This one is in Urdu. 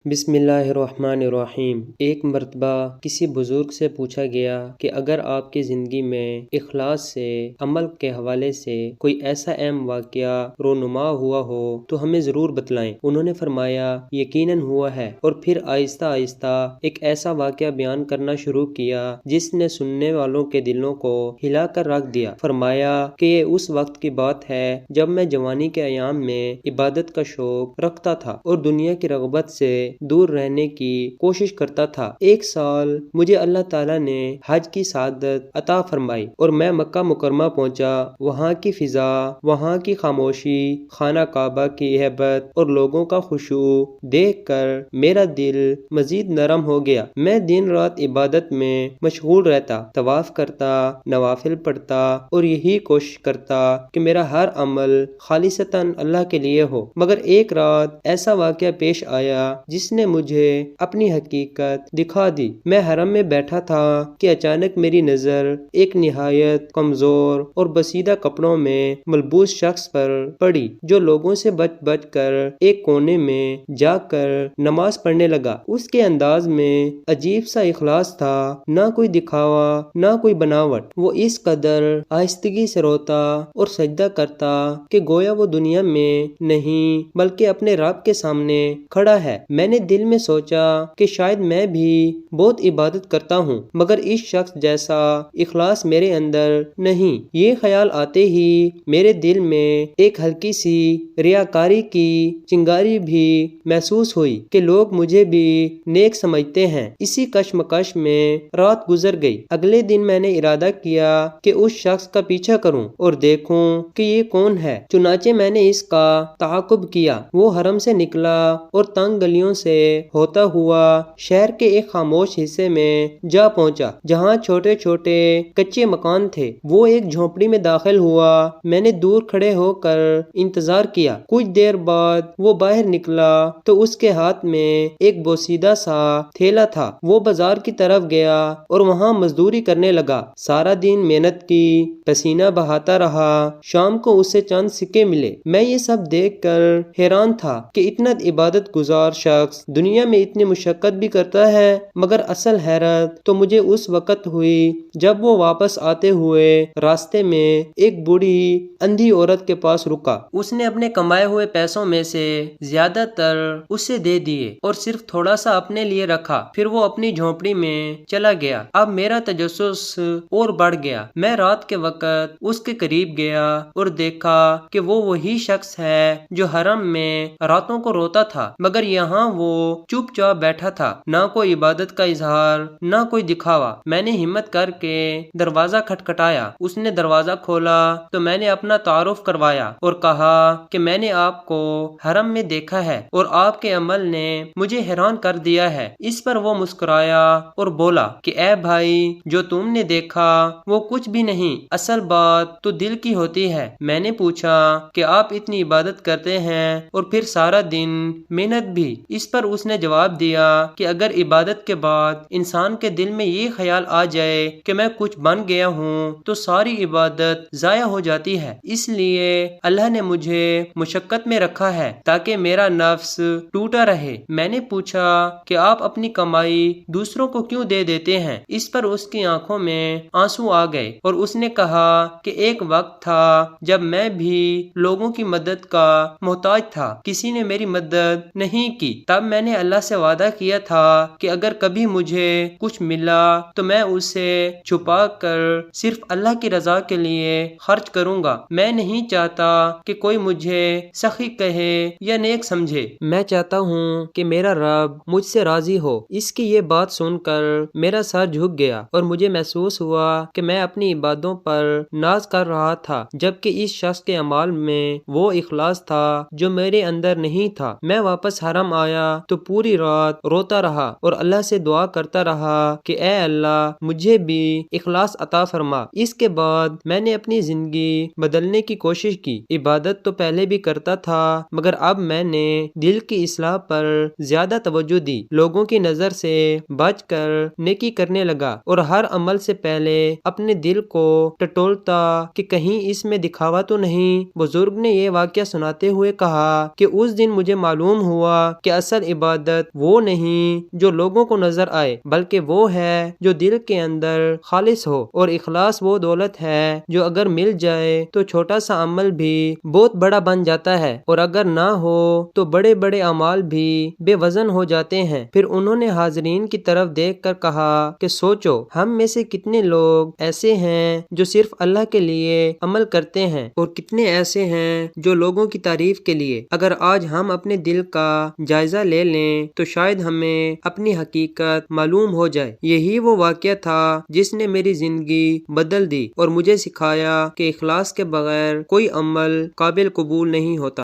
بسم اللہ الرحمن الرحیم۔ ایک مرتبہ کسی بزرگ سے پوچھا گیا کہ اگر آپ کی زندگی میں اخلاص سے عمل کے حوالے سے کوئی ایسا اہم واقعہ رونما ہوا ہو تو ہمیں ضرور بتلائیں۔ انہوں نے فرمایا یقیناً ہوا ہے، اور پھر آہستہ آہستہ ایک ایسا واقعہ بیان کرنا شروع کیا جس نے سننے والوں کے دلوں کو ہلا کر رکھ دیا۔ فرمایا کہ یہ اس وقت کی بات ہے جب میں جوانی کے ایام میں عبادت کا شوق رکھتا تھا اور دنیا کی رغبت سے دور رہنے کی کوشش کرتا تھا۔ ایک سال مجھے اللہ تعالیٰ نے حج کی سعادت عطا فرمائی اور میں مکہ مکرمہ پہنچا۔ وہاں کی فضا، وہاں کی خاموشی، خانہ کعبہ کی ہیبت اور لوگوں کا خشوع دیکھ کر میرا دل مزید نرم ہو گیا۔ میں دن رات عبادت میں مشغول رہتا، طواف کرتا، نوافل پڑھتا اور یہی کوشش کرتا کہ میرا ہر عمل خالصتاً اللہ کے لیے ہو۔ مگر ایک رات ایسا واقعہ پیش آیا جس نے مجھے اپنی حقیقت دکھا دی۔ میں حرم میں بیٹھا تھا کہ اچانک میری نظر ایک نہایت کمزور اور بسیدہ کپڑوں میں ملبوس شخص پر پڑی جو لوگوں سے بچ بچ کر ایک کونے میں جا کر نماز پڑھنے لگا۔ اس کے انداز میں عجیب سا اخلاص تھا، نہ کوئی دکھاوا نہ کوئی بناوٹ۔ وہ اس قدر آہستگی سے روتا اور سجدہ کرتا کہ گویا وہ دنیا میں نہیں بلکہ اپنے رب کے سامنے کھڑا ہے۔ میں نے دل میں سوچا کہ شاید میں بھی بہت عبادت کرتا ہوں مگر اس شخص جیسا اخلاص میرے اندر نہیں۔ یہ خیال آتے ہی میرے دل میں ایک ہلکی سی ریاکاری کی چنگاری بھی محسوس ہوئی کہ لوگ مجھے بھی نیک سمجھتے ہیں۔ اسی کشمکش میں رات گزر گئی۔ اگلے دن میں نے ارادہ کیا کہ اس شخص کا پیچھا کروں اور دیکھوں کہ یہ کون ہے۔ چنانچہ میں نے اس کا تعاقب کیا۔ وہ حرم سے نکلا اور تنگ گلیوں سے ہوتا ہوا شہر کے ایک خاموش حصے میں جا پہنچا جہاں چھوٹے چھوٹے کچے مکان تھے۔ وہ ایک جھونپڑی میں داخل ہوا۔ میں نے دور کھڑے ہو کر انتظار کیا۔ کچھ دیر بعد وہ باہر نکلا تو اس کے ہاتھ میں ایک بوسیدہ سا تھیلا تھا۔ وہ بازار کی طرف گیا اور وہاں مزدوری کرنے لگا۔ سارا دن محنت کی، پسینہ بہاتا رہا۔ شام کو اسے چند سکے ملے۔ میں یہ سب دیکھ کر حیران تھا کہ اتنا عبادت گزار شخص دنیا میں اتنی مشقت بھی کرتا ہے۔ مگر اصل حیرت تو مجھے اس وقت ہوئی جب وہ واپس آتے ہوئے راستے میں ایک بوڑھی اندھی عورت کے پاس رکا۔ اس نے اپنے کمائے ہوئے پیسوں میں سے زیادہ تر اسے دے دیے اور صرف تھوڑا سا اپنے لیے رکھا۔ پھر وہ اپنی جھونپڑی میں چلا گیا۔ اب میرا تجسس اور بڑھ گیا۔ میں رات کے وقت اس کے قریب گیا اور دیکھا کہ وہ وہی شخص ہے جو حرم میں راتوں کو روتا تھا، مگر یہاں وہ چپ چاپ بیٹھا تھا، نہ کوئی عبادت کا اظہار نہ کوئی دکھاوا۔ میں نے ہمت کر کے دروازہ کھٹکھٹایا۔ اس نے دروازہ کھولا تو میں نے اپنا تعارف کروایا اور کہا کہ میں نے آپ کو حرم میں دیکھا ہے اور آپ کے عمل نے مجھے حیران کر دیا ہے۔ اس پر وہ مسکرایا اور بولا کہ اے بھائی، جو تم نے دیکھا وہ کچھ بھی نہیں، اصل بات تو دل کی ہوتی ہے۔ میں نے پوچھا کہ آپ اتنی عبادت کرتے ہیں اور پھر سارا دن محنت بھی۔ اس پر اس نے جواب دیا کہ اگر عبادت کے بعد انسان کے دل میں یہ خیال آ جائے کہ میں کچھ بن گیا ہوں تو ساری عبادت ضائع ہو جاتی ہے۔ اس لیے اللہ نے مجھے مشقت میں رکھا ہے تاکہ میرا نفس ٹوٹا رہے۔ میں نے پوچھا کہ آپ اپنی کمائی دوسروں کو کیوں دے دیتے ہیں؟ اس پر اس کی آنکھوں میں آنسو آ گئے اور اس نے کہا کہ ایک وقت تھا جب میں بھی لوگوں کی مدد کا محتاج تھا، کسی نے میری مدد نہیں کی۔ تب میں نے اللہ سے وعدہ کیا تھا کہ اگر کبھی مجھے کچھ ملا تو میں اسے چھپا کر صرف اللہ کی رضا کے لیے خرچ کروں گا۔ میں نہیں چاہتا کہ کوئی مجھے سخی کہے یا نیک سمجھے۔ میں چاہتا ہوں کہ میرا رب مجھ سے راضی ہو۔ اس کی یہ بات سن کر میرا سر جھک گیا اور مجھے محسوس ہوا کہ میں اپنی عبادتوں پر ناز کر رہا تھا، جبکہ اس شخص کے اعمال میں وہ اخلاص تھا جو میرے اندر نہیں تھا۔ میں واپس حرم آیا تو پوری رات روتا رہا اور اللہ سے دعا کرتا رہا کہ اے اللہ، مجھے بھی اخلاص عطا فرما۔ اس کے بعد میں نے اپنی زندگی بدلنے کی کوشش کی۔ عبادت تو پہلے بھی کرتا تھا مگر اب میں نے دل کی اصلاح پر زیادہ توجہ دی، لوگوں کی نظر سے بچ کر نیکی کرنے لگا اور ہر عمل سے پہلے اپنے دل کو ٹٹولتا کہ کہیں اس میں دکھاوا تو نہیں۔ بزرگ نے یہ واقعہ سناتے ہوئے کہا کہ اس دن مجھے معلوم ہوا کہ اصل اصل عبادت وہ نہیں جو لوگوں کو نظر آئے، بلکہ وہ ہے جو دل کے اندر خالص ہو، اور اخلاص وہ دولت ہے جو اگر مل جائے تو چھوٹا سا عمل بھی بہت بڑا بن جاتا ہے، اور اگر نہ ہو تو بڑے بڑے اعمال بھی بے وزن ہو جاتے ہیں۔ پھر انہوں نے حاضرین کی طرف دیکھ کر کہا کہ سوچو ہم میں سے کتنے لوگ ایسے ہیں جو صرف اللہ کے لیے عمل کرتے ہیں، اور کتنے ایسے ہیں جو لوگوں کی تعریف کے لیے۔ اگر آج ہم اپنے دل کا جائزہ لے لیں تو شاید ہمیں اپنی حقیقت معلوم ہو جائے۔ یہی وہ واقعہ تھا جس نے میری زندگی بدل دی اور مجھے سکھایا کہ اخلاص کے بغیر کوئی عمل قابل قبول نہیں ہوتا۔